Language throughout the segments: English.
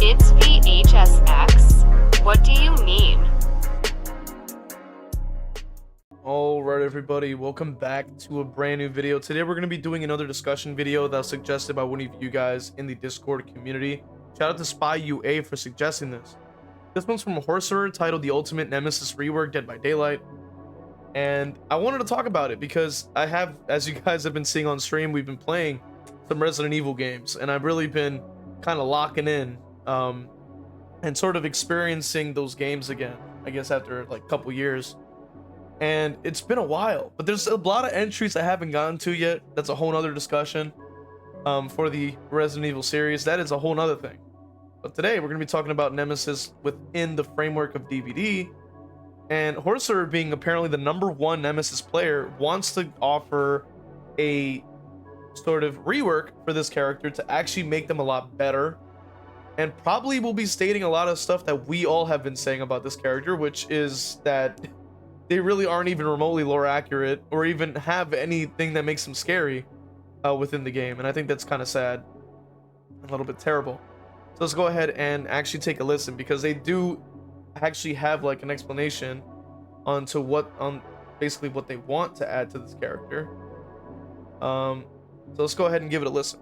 It's v.h.s.x. What do you mean? Alright everybody, welcome back to a brand new video. Today we're going to be doing another discussion video that was suggested by one of you guys in the Discord community. Shout out to Spy UA for suggesting this. This one's from Horcerer, titled The Ultimate Nemesis Rework Dead by Daylight. And I wanted to talk about it because I have, as you guys have been seeing on stream, we've been playing some Resident Evil games, and I've really been kind of locking in and sort of experiencing those games again, I guess after like a couple years. And it's been a while, but there's a lot of entries I haven't gotten to yet. That's a whole nother discussion for the Resident Evil series. That is a whole nother thing. But today we're going to be talking about Nemesis within the framework of DVD. And Horcerer, being apparently the #1 Nemesis player, wants to offer a sort of rework for this character to actually make them a lot better. And probably will be stating a lot of stuff that we all have been saying about this character, which is that they really aren't even remotely lore accurate or even have anything that makes them scary within the game. And I think that's kind of sad, a little bit terrible. So let's go ahead and actually take a listen, because they do actually have like an explanation on basically what they want to add to this character. So let's go ahead and give it a listen.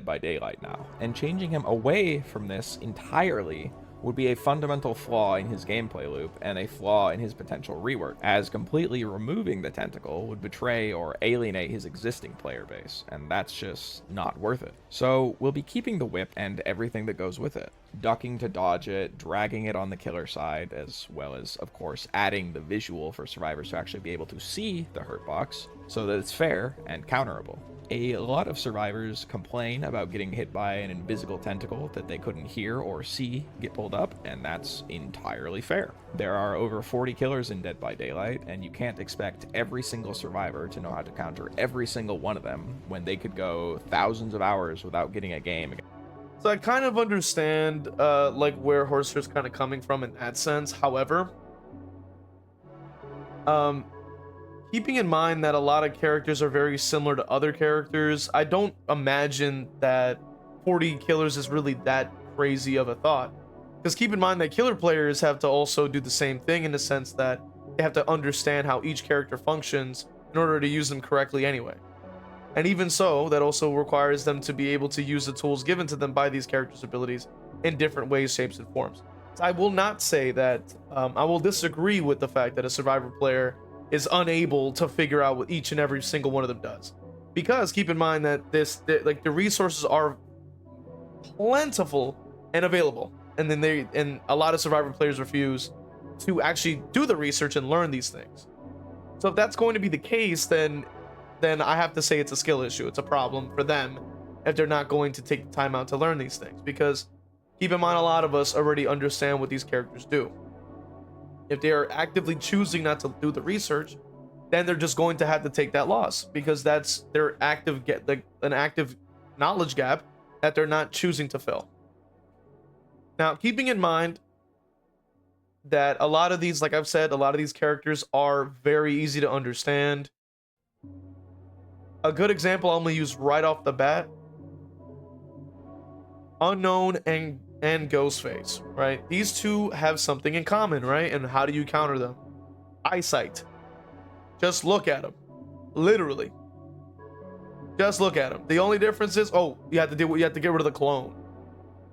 By Daylight now, and changing him away from this entirely would be a fundamental flaw in his gameplay loop and a flaw in his potential rework, as completely removing the tentacle would betray or alienate his existing player base, and that's just not worth it. So we'll be keeping the whip and everything that goes with it, ducking to dodge it, dragging it on the killer side, as well as, of course, adding the visual for survivors to actually be able to see the hurt box so that it's fair and counterable. A lot of survivors complain about getting hit by an invisible tentacle that they couldn't hear or see get pulled up, and that's entirely fair. There are over 40 killers in Dead by Daylight, and you can't expect every single survivor to know how to counter every single one of them when they could go thousands of hours without getting a game. So I kind of understand like where Horcerer's kind of coming from in that sense. However, keeping in mind that a lot of characters are very similar to other characters, I don't imagine that 40 killers is really that crazy of a thought. Because keep in mind that killer players have to also do the same thing, in the sense that they have to understand how each character functions in order to use them correctly anyway. And even so, that also requires them to be able to use the tools given to them by these characters' abilities in different ways, shapes, and forms. So I will not say that, I will disagree with the fact that a survivor player is unable to figure out what each and every single one of them does, because keep in mind that the resources are plentiful and available, and then a lot of survivor players refuse to actually do the research and learn these things. So if that's going to be the case, then I have to say it's a skill issue. It's a problem for them if they're not going to take the time out to learn these things, because keep in mind, a lot of us already understand what these characters do. If they are actively choosing not to do the research, then they're just going to have to take that loss, because that's their an active knowledge gap that they're not choosing to fill. Now, keeping in mind that a lot of these, like I've said, a lot of these characters are very easy to understand. A good example I'm going to use right off the bat: Unknown and Ghostface, right? These two have something in common, right? And how do you counter them? Eyesight. Just look at them. Literally. Just look at them. The only difference is, you have to get rid of the clone.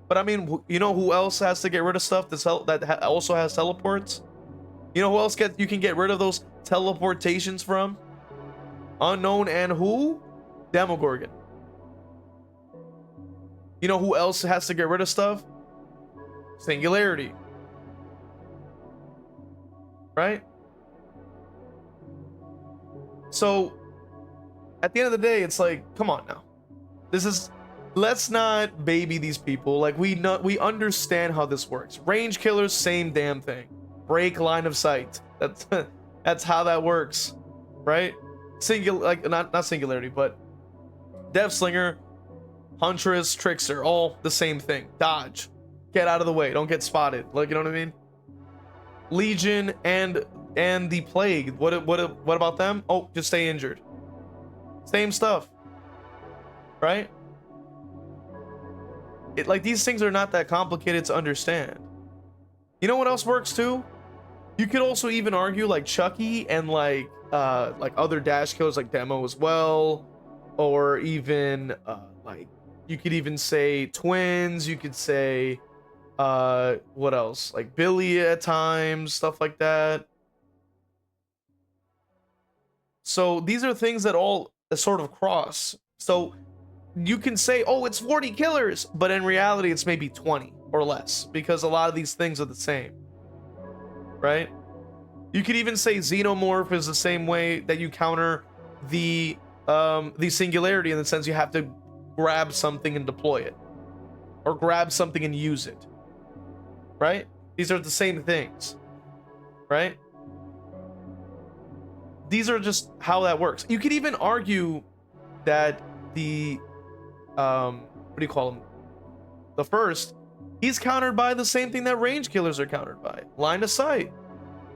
But I mean, you know who else has to get rid of stuff that also has teleports? You know who else you can get rid of those teleportations from? Unknown and who? Demogorgon. You know who else has to get rid of stuff? Singularity. Right? So at the end of the day, it's like, come on now. Let's not baby these people. Like, we understand how this works. Range killers, same damn thing. Break line of sight. That's how that works, right? Not singularity, but Death Slinger, Huntress, Trickster, all the same thing. Dodge. Get out of the way. Don't get spotted. Like, you know what I mean? Legion and the Plague. What about them? Oh, just stay injured. Same stuff. Right? Like, these things are not that complicated to understand. You know what else works too? You could also even argue like Chucky and like other dash kills like Demo as well, or even like you could even say twins. You could say what else? Like Billy at times, stuff like that. So these are things that all sort of cross. So you can say, oh, it's 40 killers, but in reality, it's maybe 20 or less because a lot of these things are the same, right? You could even say xenomorph is the same way that you counter the singularity, in the sense you have to grab something and deploy it, or grab something and use it, right? These are the same things, right? These are just how that works. You could even argue that the what do you call him? The first, he's countered by the same thing that range killers are countered by, line of sight.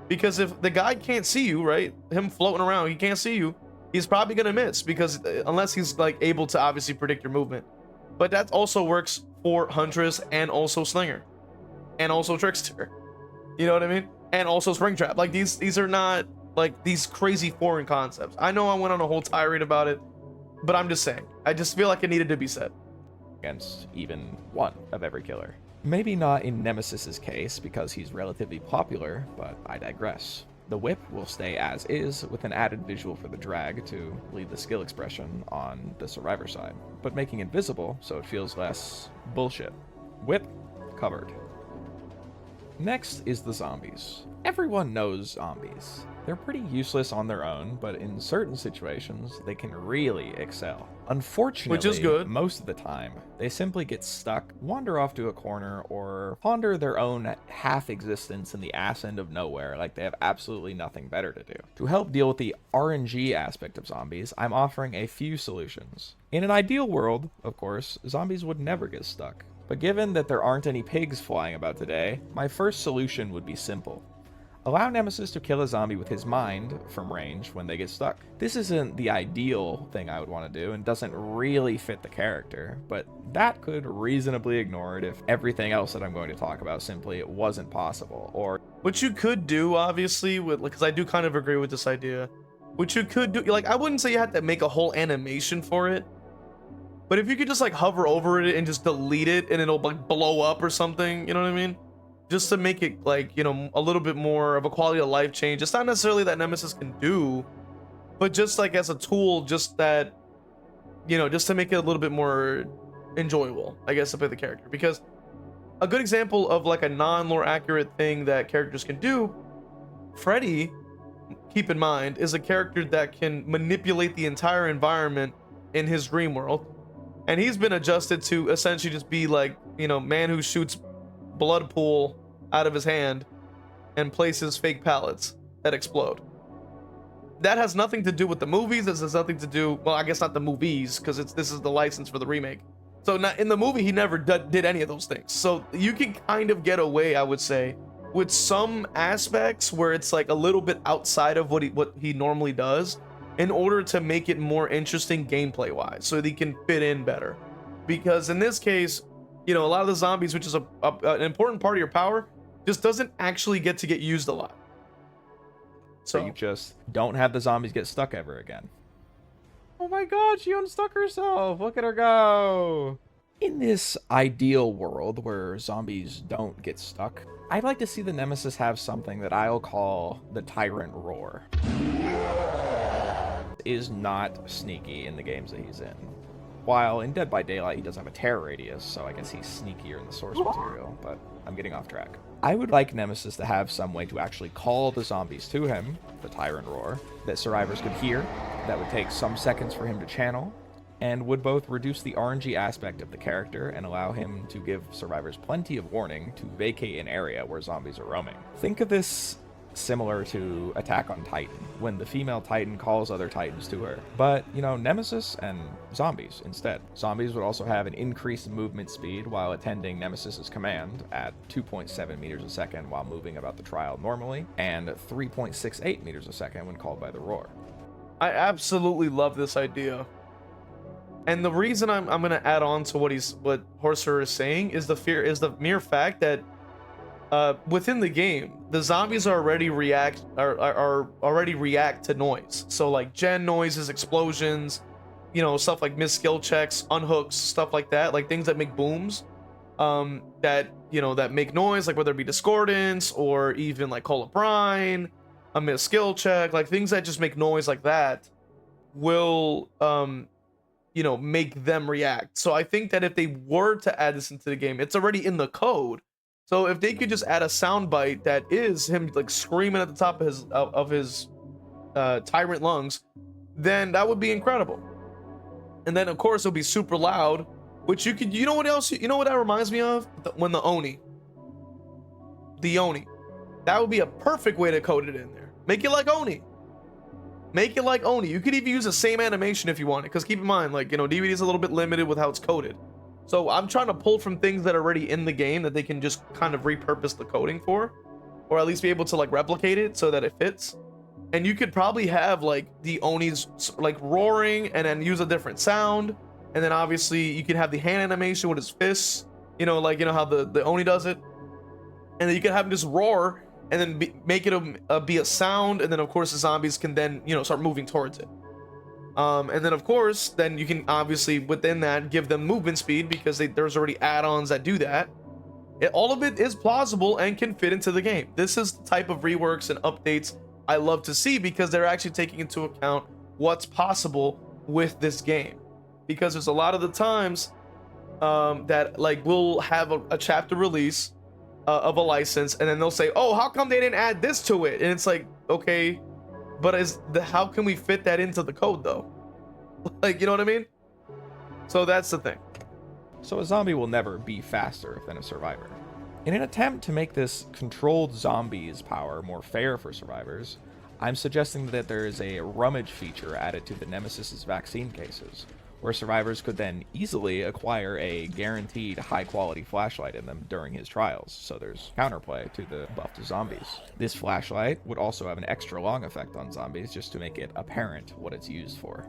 Because if the guy can't see you, right, him floating around, he can't see you, he's probably gonna miss, because unless he's like able to obviously predict your movement. But that also works for Huntress and also Slinger and also Trickster, you know what I mean? And also Springtrap. Like these are not like these crazy foreign concepts. I know I went on a whole tirade about it, but I'm just saying, I just feel like it needed to be said. Against even one of every killer. Maybe not in Nemesis's case because he's relatively popular, but I digress. The whip will stay as is, with an added visual for the drag to lead the skill expression on the survivor side, but making it visible so it feels less bullshit. Whip covered. Next is the zombies. Everyone knows zombies. They're pretty useless on their own, but in certain situations, they can really excel. Unfortunately, which is good. Most of the time, they simply get stuck, wander off to a corner, or ponder their own half-existence in the ass end of nowhere like they have absolutely nothing better to do. To help deal with the RNG aspect of zombies, I'm offering a few solutions. In an ideal world, of course, zombies would never get stuck. But given that there aren't any pigs flying about today, my first solution would be simple. Allow Nemesis to kill a zombie with his mind from range when they get stuck. This isn't the ideal thing I would want to do and doesn't really fit the character, but that could reasonably ignore it if everything else that I'm going to talk about simply wasn't possible. Or what you could do, obviously, with, because I do kind of agree with this idea, what you could do, like, I wouldn't say you had to make a whole animation for it, but if you could just like hover over it and just delete it and it'll like blow up or something, you know what I mean? Just to make it like, you know, a little bit more of a quality of life change. It's not necessarily that Nemesis can do, but just like as a tool, just that, you know, just to make it a little bit more enjoyable, I guess, to play the character. Because a good example of like a non-lore accurate thing that characters can do, Freddy, keep in mind, is a character that can manipulate the entire environment in his dream world. And he's been adjusted to essentially just be like, you know, man who shoots blood pool out of his hand and places fake pallets that explode. That has nothing to do with the movies. This has nothing to do, well, I guess not the movies, because this is the license for the remake. So not in the movie, he never did any of those things. So you can kind of get away, I would say, with some aspects where it's like a little bit outside of what he normally does, in order to make it more interesting gameplay wise, so that he can fit in better. Because in this case, you know, a lot of the zombies, which is an important part of your power, just doesn't actually get used a lot. So you just don't have the zombies get stuck ever again. Oh my god, she unstuck herself. Look at her go. In this ideal world where zombies don't get stuck, I'd like to see the Nemesis have something that I'll call the Tyrant Roar. Is not sneaky in the games that he's in. While in Dead by Daylight he does have a terror radius, so I guess he's sneakier in the source material, but I'm getting off track. I would like Nemesis to have some way to actually call the zombies to him, the Tyrant Roar, that survivors could hear, that would take some seconds for him to channel, and would both reduce the RNG aspect of the character and allow him to give survivors plenty of warning to vacate an area where zombies are roaming. Think of this similar to Attack on Titan, when the female Titan calls other Titans to her. But, you know, Nemesis and zombies instead. Zombies would also have an increased movement speed while attending Nemesis's command at 2.7 meters a second while moving about the trial normally, and 3.68 meters a second when called by the roar. I absolutely love this idea. And the reason I'm gonna add on to what Horcerer is saying is the mere fact that within the game, the zombies already react to noise. So like gen noises, explosions, you know, stuff like missed skill checks, unhooks, stuff like that, like things that make booms, that, you know, that make noise, like whether it be discordance or even like Call of Brine, a missed skill check, like things that just make noise like that will you know, make them react. So I think that if they were to add this into the game, it's already in the code. So if they could just add a soundbite that is him like screaming at the top of his tyrant lungs, then that would be incredible. And then of course it'll be super loud, which you could, you know what else, you know what that reminds me of? When the Oni, that would be a perfect way to code it in there. Make it like Oni. Make it like Oni. You could even use the same animation if you want it, because keep in mind, like, you know, DVD is a little bit limited with how it's coded. So I'm trying to pull from things that are already in the game that they can just kind of repurpose the coding for, or at least be able to like replicate it so that it fits. And you could probably have like the Oni's like roaring and then use a different sound. And then obviously you can have the hand animation with his fists, you know, like, you know how the Oni does it. And then you can have him just roar and then make it be a sound, and then of course the zombies can then, you know, start moving towards it. And then of course, then you can obviously within that give them movement speed, because there's already add-ons that do that. All of it is plausible and can fit into the game. This is the type of reworks and updates I love to see, because they're actually taking into account what's possible with this game. Because there's a lot of the times that like we'll have a chapter release of a license, and then they'll say, oh, how come they didn't add this to it? And it's like, okay, but how can we fit that into the code though? Like, you know what I mean? So that's the thing. So a zombie will never be faster than a survivor. In an attempt to make this controlled zombies power more fair for survivors, I'm suggesting that there is a rummage feature added to the Nemesis's vaccine cases, where survivors could then easily acquire a guaranteed high-quality flashlight in them during his trials, so there's counterplay to the buff to zombies. This flashlight would also have an extra long effect on zombies, just to make it apparent what it's used for.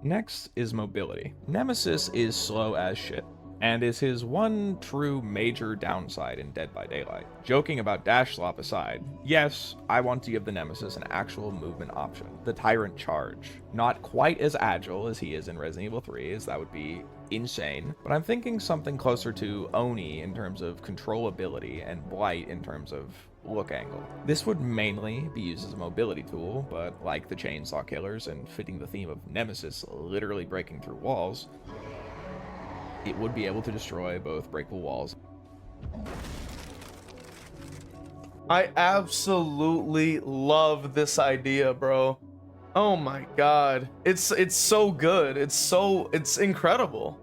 Next is mobility. Nemesis is slow as shit, and is his one true major downside in Dead by Daylight. Joking about dash slop aside, yes, I want to give the Nemesis an actual movement option. The Tyrant Charge. Not quite as agile as he is in Resident Evil 3, as that would be insane, but I'm thinking something closer to Oni in terms of controllability and Blight in terms of look angle. This would mainly be used as a mobility tool, but like the Chainsaw Killers and fitting the theme of Nemesis literally breaking through walls, it would be able to destroy both breakable walls. I absolutely love this idea, bro. Oh my god. It's so good. It's incredible.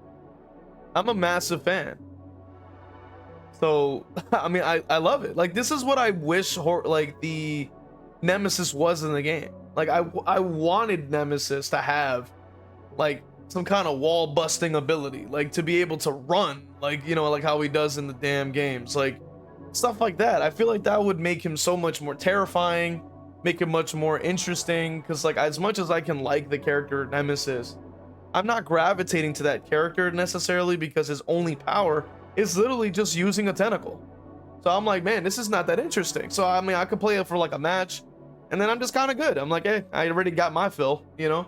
I'm a massive fan. So, I mean, I love it. Like, this is what I wish like the Nemesis was in the game. Like, I wanted Nemesis to have like some kind of wall busting ability, like to be able to run, like, you know, like how he does in the damn games, like stuff like that. I feel like that would make him so much more terrifying, make him much more interesting, because like as much as I can like the character Nemesis, I'm not gravitating to that character necessarily, because his only power is literally just using a tentacle. So I'm like, man, this is not that interesting. So I mean, I could play it for like a match and then I'm just kind of good. I'm like, hey, I already got my fill, you know.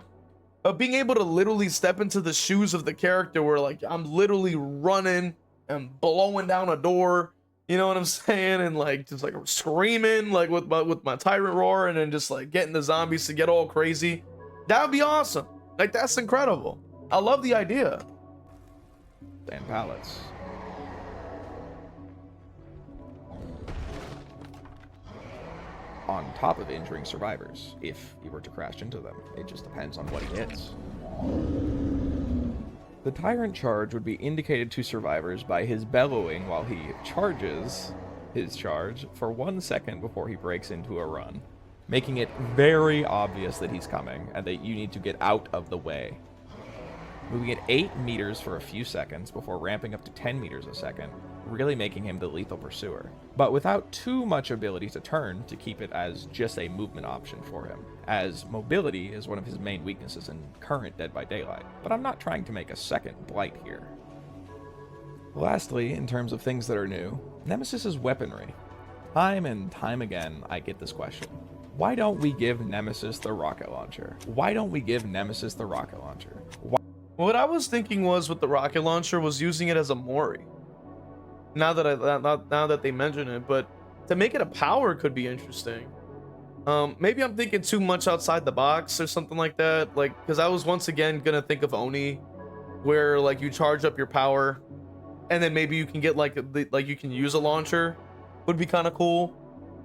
But being able to literally step into the shoes of the character where like I'm literally running and blowing down a door, you know what I'm saying, and like just like screaming like with my tyrant roar, and then just like getting the zombies to get all crazy, that would be awesome. Like, that's incredible. I love the idea. And pallets. On top of injuring survivors, if he were to crash into them. It just depends on what he hits. The Tyrant Charge would be indicated to survivors by his bellowing while he charges his charge for 1 second before he breaks into a run, making it very obvious that he's coming and that you need to get out of the way. moving at 8 meters for a few seconds before ramping up to 10 meters a second, really making him the lethal pursuer, but without too much ability to turn to keep it as just a movement option for him, as mobility is one of his main weaknesses in current Dead by Daylight, but I'm not trying to make a second Blight here. Lastly, in terms of things that are new, Nemesis's weaponry. Time and time again, I get this question. Why don't we give Nemesis the rocket launcher? Why don't we give Nemesis the rocket launcher? What I was thinking was with the rocket launcher was using it as a Mori. Now that they mention it, but to make it a power could be interesting. Maybe I'm thinking too much outside the box or something like that. Like, because I was once again gonna think of Oni, where like you charge up your power, and then maybe you can get like you can use a launcher. Would be kind of cool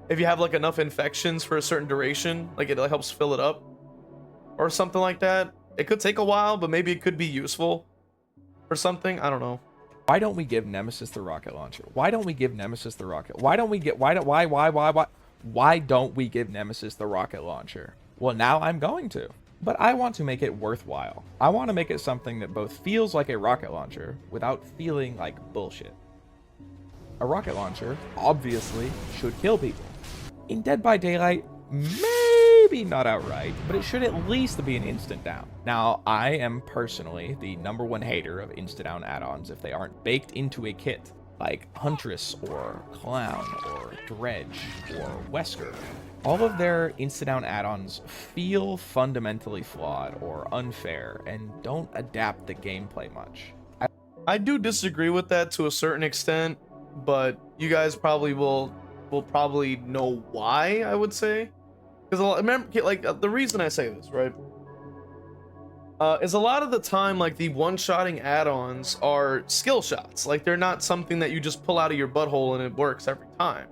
if you have like enough infections for a certain duration. Like it helps fill it up or something like that. It could take a while, but maybe it could be useful or something. I don't know. Why don't we give Nemesis the rocket launcher? Why don't we give Nemesis the rocket? Why don't we give Nemesis the rocket launcher? Well, now I'm going to. But I want to make it worthwhile. I want to make it something that both feels like a rocket launcher without feeling like bullshit. A rocket launcher, obviously, should kill people. In Dead by Daylight, maybe not outright, but it should at least be an instant down. Now, I am personally the #1 hater of insta-down add-ons if they aren't baked into a kit, like Huntress or Clown or Dredge or Wesker. All of their insta-down add-ons feel fundamentally flawed or unfair and don't adapt the gameplay much. I do disagree with that to a certain extent, but you guys probably will probably know why, I would say. Because remember, like, the reason I say this, right, is a lot of the time, like, the one-shotting add-ons are skill shots. Like, they're not something that you just pull out of your butthole and it works every time.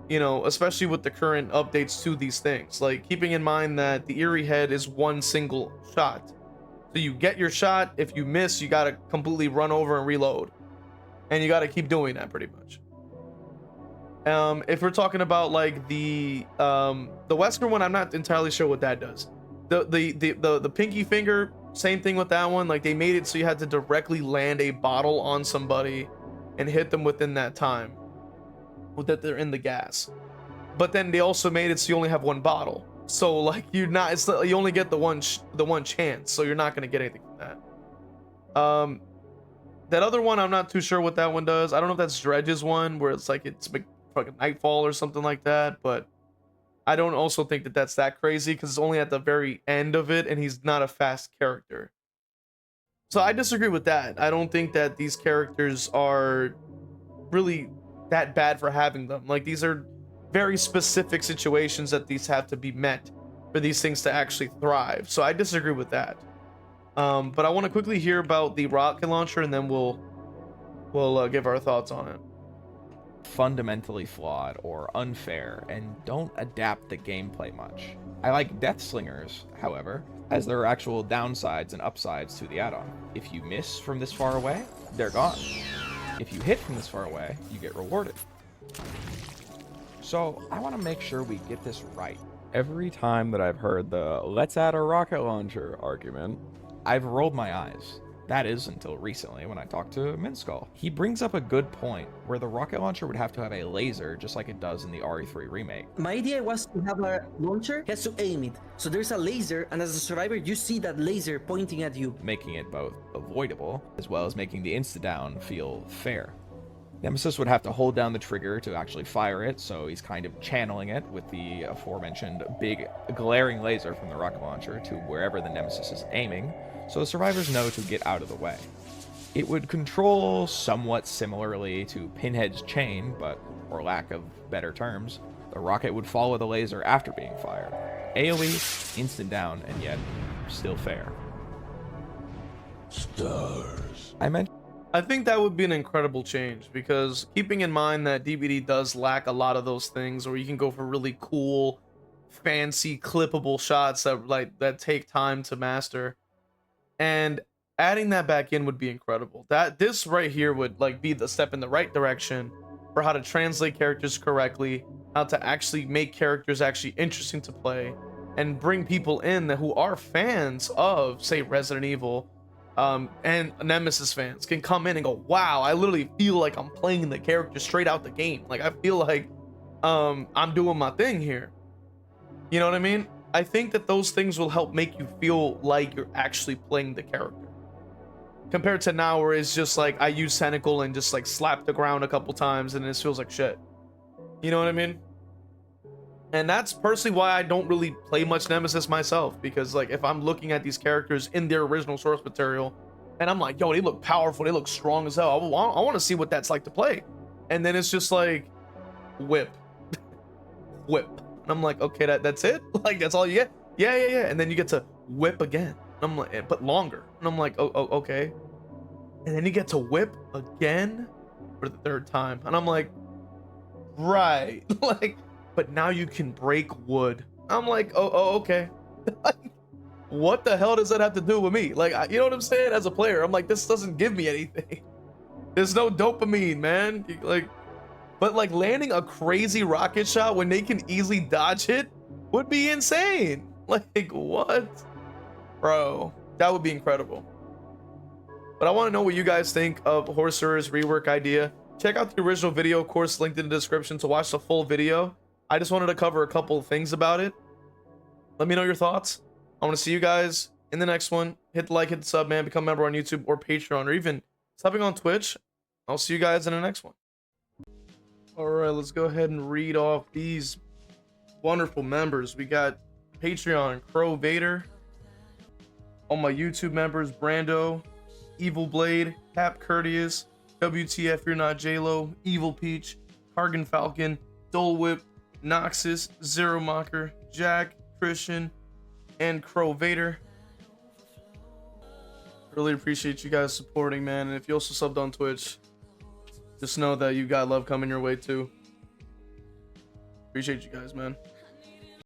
You know, especially with the current updates to these things. Like, keeping in mind that the Eerie Head is one single shot. So you get your shot, if you miss, you gotta completely run over and reload. And you gotta keep doing that pretty much. If we're talking about like the Wesker one, I'm not entirely sure what that does. The pinky finger, same thing with that one. Like they made it so you had to directly land a bottle on somebody and hit them within that time that they're in the gas. But then they also made it so you only have one bottle. So like you only get the one chance. So you're not gonna get anything from that. That other one, I'm not too sure what that one does. I don't know if that's Dredge's one, where it's like it's fucking Nightfall or something like that. But I don't also think that that's that crazy because it's only at the very end of it, and he's not a fast character. So I disagree with that. I don't think that these characters are really that bad for having them. Like these are very specific situations that these have to be met for these things to actually thrive. So I disagree with that. But I want to quickly hear about the rocket launcher, and then we'll give our thoughts on it. Fundamentally flawed or unfair and don't adapt the gameplay much. I like Death Slingers, however, as there are actual downsides and upsides to the add-on. If you miss from this far away, they're gone. If you hit from this far away, you get rewarded. So I want to make sure we get this right. Every time that I've heard the "let's add a rocket launcher" argument, I've rolled my eyes. That is until recently when I talked to Minskull. He brings up a good point where the rocket launcher would have to have a laser just like it does in the RE3 remake. My idea was to have a launcher, has to aim it. So there's a laser, and as a survivor, you see that laser pointing at you. Making it both avoidable, as well as making the insta-down feel fair. Nemesis would have to hold down the trigger to actually fire it, so he's kind of channeling it with the aforementioned big glaring laser from the rocket launcher to wherever the Nemesis is aiming, so the survivors know to get out of the way. It would control somewhat similarly to Pinhead's chain, but for lack of better terms, the rocket would follow the laser after being fired. AoE, instant down, and yet still fair. Stars. I think that would be an incredible change, because keeping in mind that DBD does lack a lot of those things where you can go for really cool, fancy, clippable shots that take time to master, and adding that back in would be incredible. This right here would be the step in the right direction for how to translate characters correctly, how to actually make characters actually interesting to play, and bring people in who are fans of, say, Resident Evil and Nemesis fans can come in and go, wow, I literally feel like I'm playing the character straight out the game. Like I feel like I'm doing my thing here. You know what I mean? I think that those things will help make you feel like you're actually playing the character, compared to now where it's just like I use tentacle and just like slap the ground a couple times and it feels like shit. You know what I mean? And that's personally why I don't really play much Nemesis myself, because like if I'm looking at these characters in their original source material and I'm like, yo, they look powerful, they look strong as hell, I want to see what that's like to play, and then it's just like whip whip, and I'm like, okay, that's it? Like that's all you get? Yeah, and then you get to whip again, and I'm like, but longer, and I'm like, oh okay, and then you get to whip again for the third time, and I'm like, right. Like, but now you can break wood. I'm like, oh okay. Like, what the hell does that have to do with me? Like, you know what I'm saying? As a player, I'm like, this doesn't give me anything. There's no dopamine, man. Like, but like landing a crazy rocket shot when they can easily dodge it would be insane. Like, what? Bro, that would be incredible. But I want to know what you guys think of Horcerer's rework idea. Check out the original video, of course, linked in the description to watch the full video. I just wanted to cover a couple of things about it. Let me know your thoughts. I want to see you guys in the next one. Hit the like, hit the sub, man. Become a member on YouTube or Patreon, or even subbing on Twitch. I'll see you guys in the next one. All right, let's go ahead and read off these wonderful members. We got Patreon, Crow Vader. All my YouTube members, Brando, Evil Blade, Cap Courteous, WTF You're Not J-Lo, Evil Peach, Cargan Falcon, Dole Whip, Noxus, Zero Mocker, Jack, Christian, and Crow Vader. Really appreciate you guys supporting, man. And if you also subbed on Twitch, just know that you got love coming your way too. Appreciate you guys, man.